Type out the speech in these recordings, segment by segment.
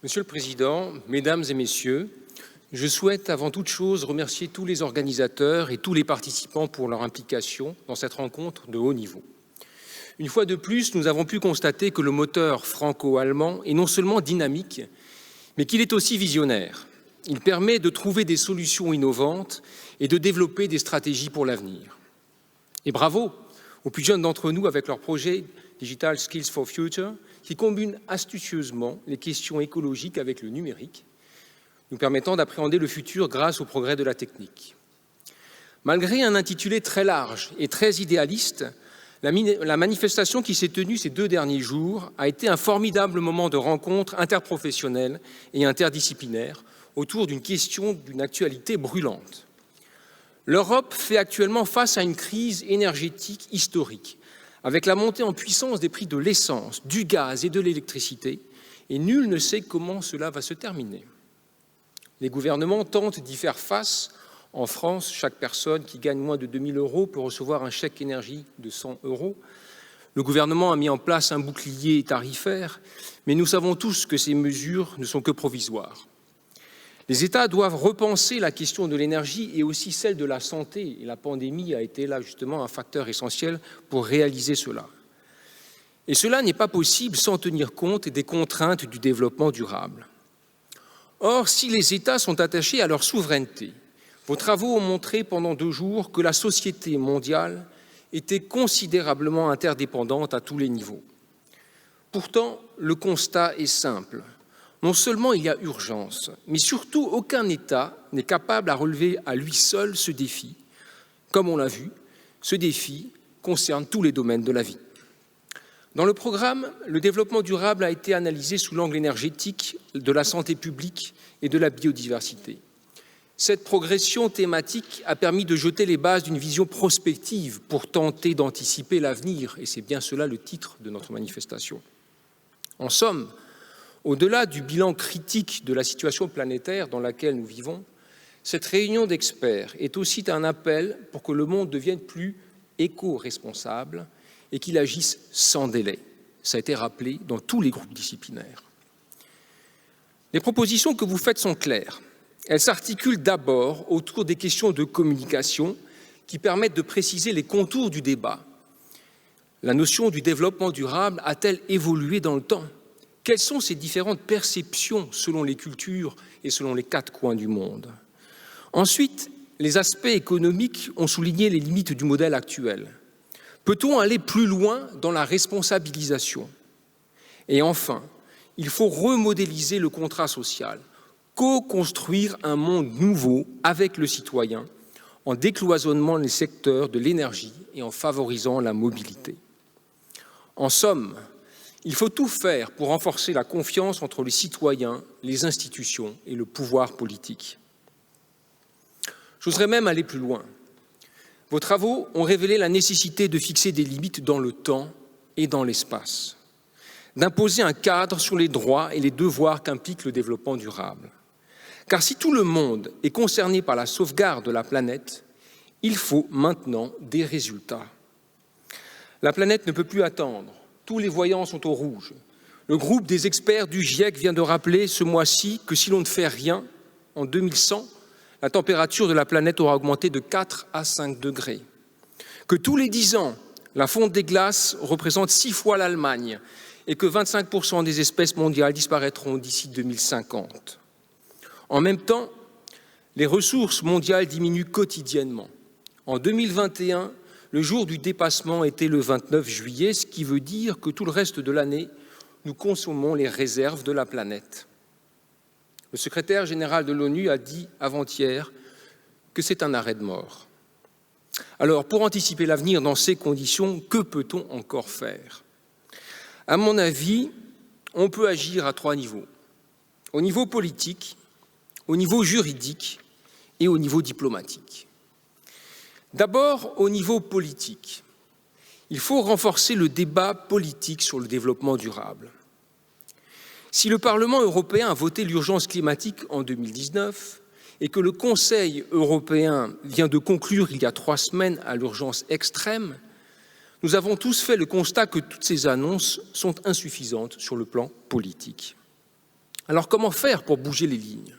Monsieur le Président, Mesdames et Messieurs, je souhaite avant toute chose remercier tous les organisateurs et tous les participants pour leur implication dans cette rencontre de haut niveau. Une fois de plus, nous avons pu constater que le moteur franco-allemand est non seulement dynamique, mais qu'il est aussi visionnaire. Il permet de trouver des solutions innovantes et de développer des stratégies pour l'avenir. Et bravo aux plus jeunes d'entre nous avec leur projet Digital Skills for Future, qui combine astucieusement les questions écologiques avec le numérique, nous permettant d'appréhender le futur grâce au progrès de la technique. Malgré un intitulé très large et très idéaliste, la manifestation qui s'est tenue ces 2 derniers jours a été un formidable moment de rencontre interprofessionnelle et interdisciplinaire autour d'une question d'une actualité brûlante. L'Europe fait actuellement face à une crise énergétique historique, avec la montée en puissance des prix de l'essence, du gaz et de l'électricité, et nul ne sait comment cela va se terminer. Les gouvernements tentent d'y faire face. En France, chaque personne qui gagne moins de 2 000 € peut recevoir un chèque énergie de 100 €. Le gouvernement a mis en place un bouclier tarifaire, mais nous savons tous que ces mesures ne sont que provisoires. Les États doivent repenser la question de l'énergie et aussi celle de la santé. Et la pandémie a été là justement un facteur essentiel pour réaliser cela. Et cela n'est pas possible sans tenir compte des contraintes du développement durable. Or, si les États sont attachés à leur souveraineté, vos travaux ont montré pendant 2 jours que la société mondiale était considérablement interdépendante à tous les niveaux. Pourtant, le constat est simple. Non seulement il y a urgence, mais surtout aucun État n'est capable à relever à lui seul ce défi. Comme on l'a vu, ce défi concerne tous les domaines de la vie. Dans le programme, le développement durable a été analysé sous l'angle énergétique, de la santé publique et de la biodiversité. Cette progression thématique a permis de jeter les bases d'une vision prospective pour tenter d'anticiper l'avenir, et c'est bien cela le titre de notre manifestation. En somme, au-delà du bilan critique de la situation planétaire dans laquelle nous vivons, cette réunion d'experts est aussi un appel pour que le monde devienne plus éco-responsable et qu'il agisse sans délai. Ça a été rappelé dans tous les groupes disciplinaires. Les propositions que vous faites sont claires. Elles s'articulent d'abord autour des questions de communication qui permettent de préciser les contours du débat. La notion du développement durable a-t-elle évolué dans le temps ? Quelles sont ces différentes perceptions selon les cultures et selon les 4 coins du monde ? Ensuite, les aspects économiques ont souligné les limites du modèle actuel. Peut-on aller plus loin dans la responsabilisation ? Et enfin, il faut remodéliser le contrat social, co-construire un monde nouveau avec le citoyen, en décloisonnant les secteurs de l'énergie et en favorisant la mobilité. En somme, il faut tout faire pour renforcer la confiance entre les citoyens, les institutions et le pouvoir politique. J'oserais même aller plus loin. Vos travaux ont révélé la nécessité de fixer des limites dans le temps et dans l'espace, d'imposer un cadre sur les droits et les devoirs qu'implique le développement durable. Car si tout le monde est concerné par la sauvegarde de la planète, il faut maintenant des résultats. La planète ne peut plus attendre. Tous les voyants sont au rouge. Le groupe des experts du GIEC vient de rappeler ce mois-ci que si l'on ne fait rien, en 2100, la température de la planète aura augmenté de 4 à 5 degrés. Que tous les 10 ans, la fonte des glaces représente 6 fois l'Allemagne et que 25% des espèces mondiales disparaîtront d'ici 2050. En même temps, les ressources mondiales diminuent quotidiennement. En 2021, le jour du dépassement était le 29 juillet, ce qui veut dire que tout le reste de l'année, nous consommons les réserves de la planète. Le secrétaire général de l'ONU a dit avant-hier que c'est un arrêt de mort. Alors, pour anticiper l'avenir dans ces conditions, que peut-on encore faire ? À mon avis, on peut agir à 3 niveaux. Au niveau politique, au niveau juridique et au niveau diplomatique. D'abord, au niveau politique, il faut renforcer le débat politique sur le développement durable. Si le Parlement européen a voté l'urgence climatique en 2019 et que le Conseil européen vient de conclure il y a 3 semaines à l'urgence extrême, nous avons tous fait le constat que toutes ces annonces sont insuffisantes sur le plan politique. Alors comment faire pour bouger les lignes?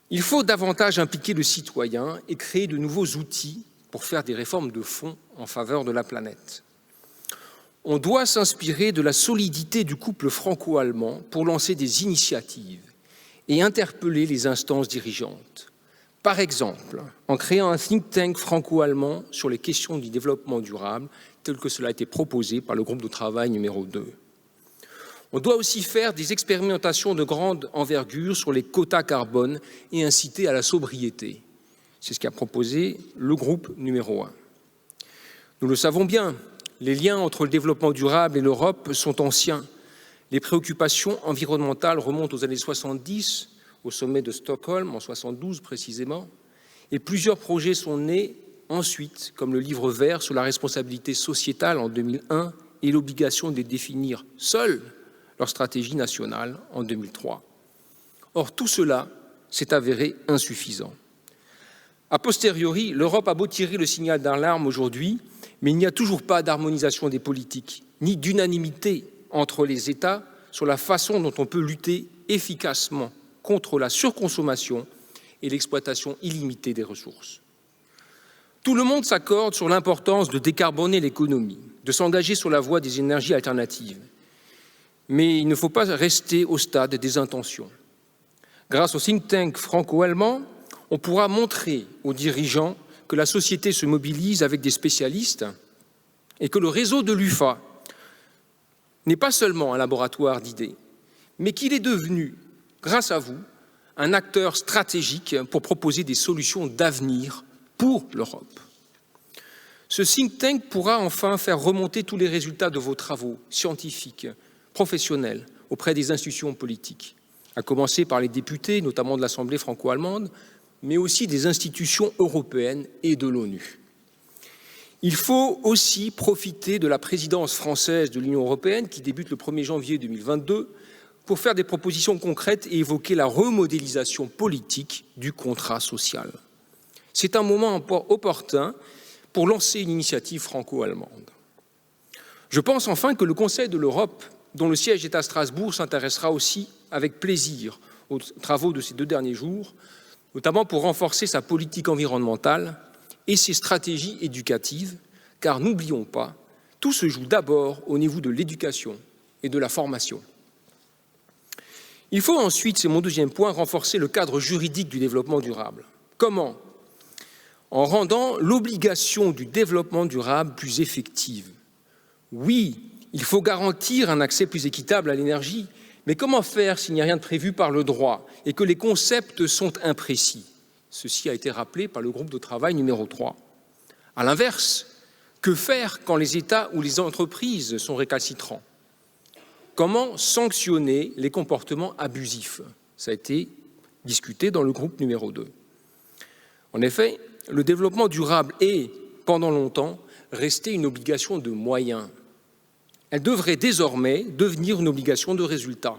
Il faut davantage impliquer le citoyen et créer de nouveaux outils pour faire des réformes de fond en faveur de la planète. On doit s'inspirer de la solidité du couple franco-allemand pour lancer des initiatives et interpeller les instances dirigeantes. Par exemple, en créant un think tank franco-allemand sur les questions du développement durable, tel que cela a été proposé par le groupe de travail numéro 2. On doit aussi faire des expérimentations de grande envergure sur les quotas carbone et inciter à la sobriété. C'est ce qu'a proposé le groupe numéro 1. Nous le savons bien, les liens entre le développement durable et l'Europe sont anciens. Les préoccupations environnementales remontent aux années 70, au sommet de Stockholm, en 72 précisément, et plusieurs projets sont nés ensuite, comme le livre vert sur la responsabilité sociétale en 2001 et l'obligation de définir seuls leur stratégie nationale en 2003. Or, tout cela s'est avéré insuffisant. A posteriori, l'Europe a beau tirer le signal d'alarme aujourd'hui, mais il n'y a toujours pas d'harmonisation des politiques, ni d'unanimité entre les États sur la façon dont on peut lutter efficacement contre la surconsommation et l'exploitation illimitée des ressources. Tout le monde s'accorde sur l'importance de décarboner l'économie, de s'engager sur la voie des énergies alternatives. Mais il ne faut pas rester au stade des intentions. Grâce au think tank franco-allemand, on pourra montrer aux dirigeants que la société se mobilise avec des spécialistes et que le réseau de l'UFA n'est pas seulement un laboratoire d'idées, mais qu'il est devenu, grâce à vous, un acteur stratégique pour proposer des solutions d'avenir pour l'Europe. Ce think tank pourra enfin faire remonter tous les résultats de vos travaux scientifiques, professionnels, auprès des institutions politiques, à commencer par les députés, notamment de l'Assemblée franco-allemande, mais aussi des institutions européennes et de l'ONU. Il faut aussi profiter de la présidence française de l'Union européenne, qui débute le 1er janvier 2022, pour faire des propositions concrètes et évoquer la remodélisation politique du contrat social. C'est un moment opportun pour lancer une initiative franco-allemande. Je pense enfin que le Conseil de l'Europe, dont le siège est à Strasbourg, s'intéressera aussi avec plaisir aux travaux de ces 2 derniers jours, notamment pour renforcer sa politique environnementale et ses stratégies éducatives, car n'oublions pas, tout se joue d'abord au niveau de l'éducation et de la formation. Il faut ensuite, c'est mon deuxième point, renforcer le cadre juridique du développement durable. Comment? En rendant l'obligation du développement durable plus effective. Oui, il faut garantir un accès plus équitable à l'énergie, mais comment faire s'il n'y a rien de prévu par le droit et que les concepts sont imprécis? Ceci a été rappelé par le groupe de travail numéro 3. À l'inverse, que faire quand les États ou les entreprises sont récalcitrants? Comment sanctionner les comportements abusifs? Ça a été discuté dans le groupe numéro 2. En effet, le développement durable est, pendant longtemps, resté une obligation de moyens. Elle devrait désormais devenir une obligation de résultat.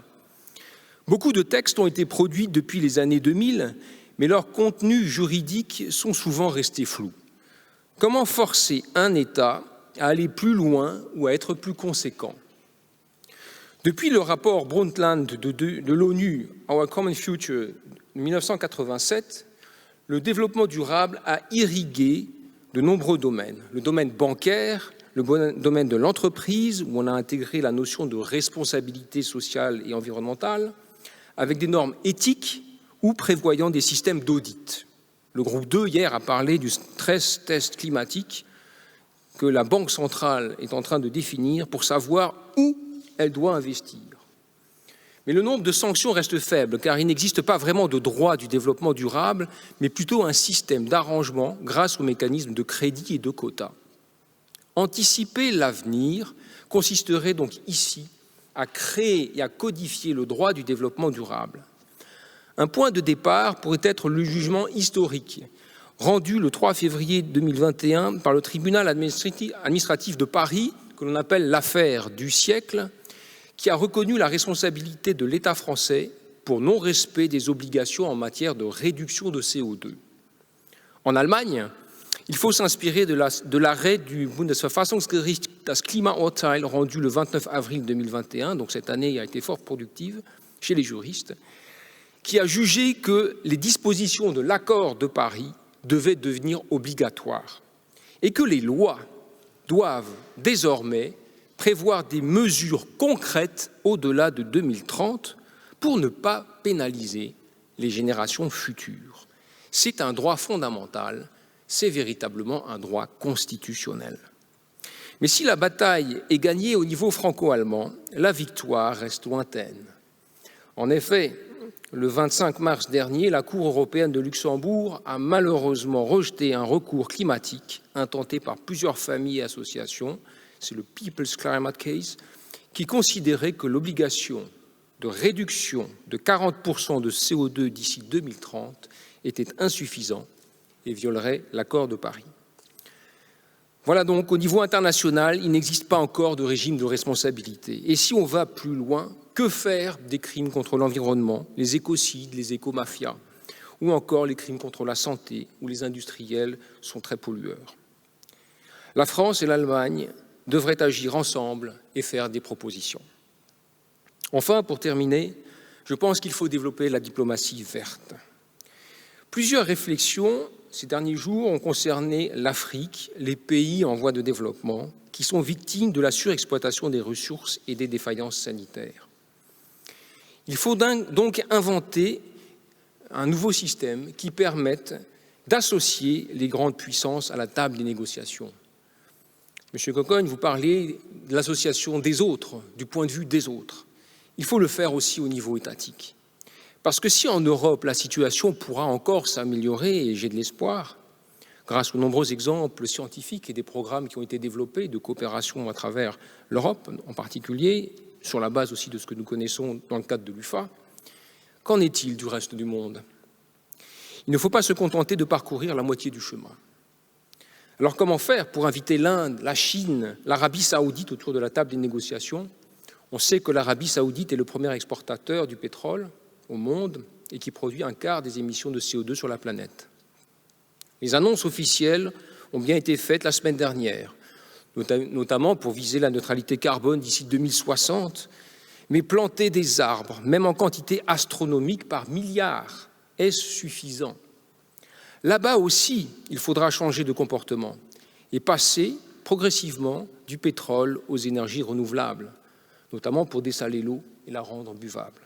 Beaucoup de textes ont été produits depuis les années 2000, mais leurs contenus juridiques sont souvent restés flous. Comment forcer un État à aller plus loin ou à être plus conséquent? Depuis le rapport Brundtland de l'ONU, Our Common Future, de 1987, le développement durable a irrigué de nombreux domaines. Le domaine bancaire, le domaine de l'entreprise, où on a intégré la notion de responsabilité sociale et environnementale, avec des normes éthiques ou prévoyant des systèmes d'audit. Le groupe 2, hier, a parlé du stress test climatique que la Banque centrale est en train de définir pour savoir où elle doit investir. Mais le nombre de sanctions reste faible, car il n'existe pas vraiment de droit du développement durable, mais plutôt un système d'arrangement grâce aux mécanismes de crédit et de quotas. Anticiper l'avenir consisterait donc ici à créer et à codifier le droit du développement durable. Un point de départ pourrait être le jugement historique, rendu le 3 février 2021 par le tribunal administratif de Paris, que l'on appelle l'affaire du siècle, qui a reconnu la responsabilité de l'État français pour non-respect des obligations en matière de réduction de CO2. En Allemagne, il faut s'inspirer de l'arrêt du Bundesverfassungsgericht Das Klimaurteil rendu le 29 avril 2021, donc cette année a été fort productive, chez les juristes, qui a jugé que les dispositions de l'accord de Paris devaient devenir obligatoires et que les lois doivent désormais prévoir des mesures concrètes au-delà de 2030 pour ne pas pénaliser les générations futures. C'est un droit fondamental, c'est véritablement un droit constitutionnel. Mais si la bataille est gagnée au niveau franco-allemand, la victoire reste lointaine. En effet, le 25 mars dernier, la Cour européenne de Luxembourg a malheureusement rejeté un recours climatique intenté par plusieurs familles et associations, c'est le People's Climate Case, qui considérait que l'obligation de réduction de 40% de CO2 d'ici 2030 était insuffisant et violerait l'accord de Paris. Voilà donc, au niveau international, il n'existe pas encore de régime de responsabilité. Et si on va plus loin, que faire des crimes contre l'environnement, les écocides, les écomafias, ou encore les crimes contre la santé, où les industriels sont très pollueurs? La France et l'Allemagne devraient agir ensemble et faire des propositions. Enfin, pour terminer, je pense qu'il faut développer la diplomatie verte. Plusieurs réflexions ces derniers jours ont concerné l'Afrique, les pays en voie de développement, qui sont victimes de la surexploitation des ressources et des défaillances sanitaires. Il faut donc inventer un nouveau système qui permette d'associer les grandes puissances à la table des négociations. Monsieur Cocogne, vous parlez de l'association des autres, du point de vue des autres. Il faut le faire aussi au niveau étatique. Parce que si en Europe, la situation pourra encore s'améliorer, et j'ai de l'espoir, grâce aux nombreux exemples scientifiques et des programmes qui ont été développés de coopération à travers l'Europe, en particulier, sur la base aussi de ce que nous connaissons dans le cadre de l'UFA, qu'en est-il du reste du monde? Il ne faut pas se contenter de parcourir la moitié du chemin. Alors comment faire pour inviter l'Inde, la Chine, l'Arabie saoudite autour de la table des négociations? On sait que l'Arabie saoudite est le premier exportateur du pétrole au monde et qui produit un quart des émissions de CO2 sur la planète. Les annonces officielles ont bien été faites la semaine dernière, notamment pour viser la neutralité carbone d'ici 2060, mais planter des arbres, même en quantité astronomique par milliards, est-ce suffisant? Là-bas aussi, il faudra changer de comportement et passer progressivement du pétrole aux énergies renouvelables, notamment pour dessaler l'eau et la rendre buvable.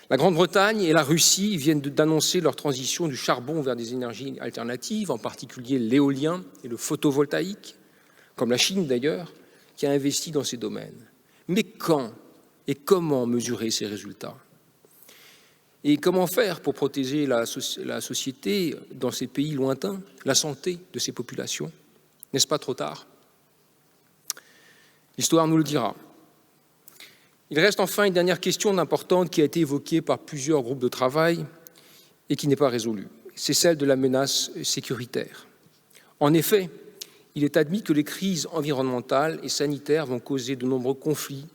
La Grande-Bretagne et la Russie viennent d'annoncer leur transition du charbon vers des énergies alternatives, en particulier l'éolien et le photovoltaïque, comme la Chine d'ailleurs, qui a investi dans ces domaines. Mais quand et comment mesurer ces résultats? Et comment faire pour protéger la société dans ces pays lointains, la santé de ces populations? N'est-ce pas trop tard? L'histoire nous le dira. Il reste enfin une dernière question importante qui a été évoquée par plusieurs groupes de travail et qui n'est pas résolue. C'est celle de la menace sécuritaire. En effet, il est admis que les crises environnementales et sanitaires vont causer de nombreux conflits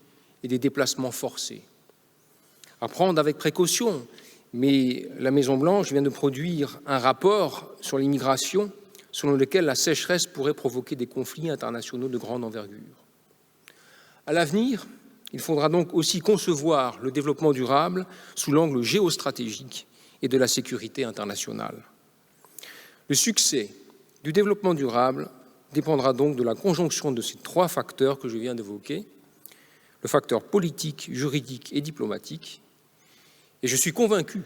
et des déplacements forcés. À prendre avec précaution, mais la Maison-Blanche vient de produire un rapport sur l'immigration selon lequel la sécheresse pourrait provoquer des conflits internationaux de grande envergure. À l'avenir, il faudra donc aussi concevoir le développement durable sous l'angle géostratégique et de la sécurité internationale. Le succès du développement durable dépendra donc de la conjonction de ces trois facteurs que je viens d'évoquer, le facteur politique, juridique et diplomatique. Et je suis convaincu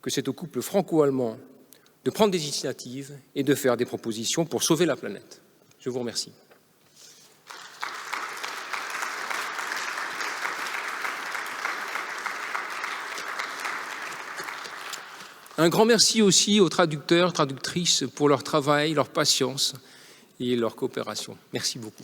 que c'est au couple franco-allemand de prendre des initiatives et de faire des propositions pour sauver la planète. Je vous remercie. Un grand merci aussi aux traducteurs, traductrices pour leur travail, leur patience et leur coopération. Merci beaucoup.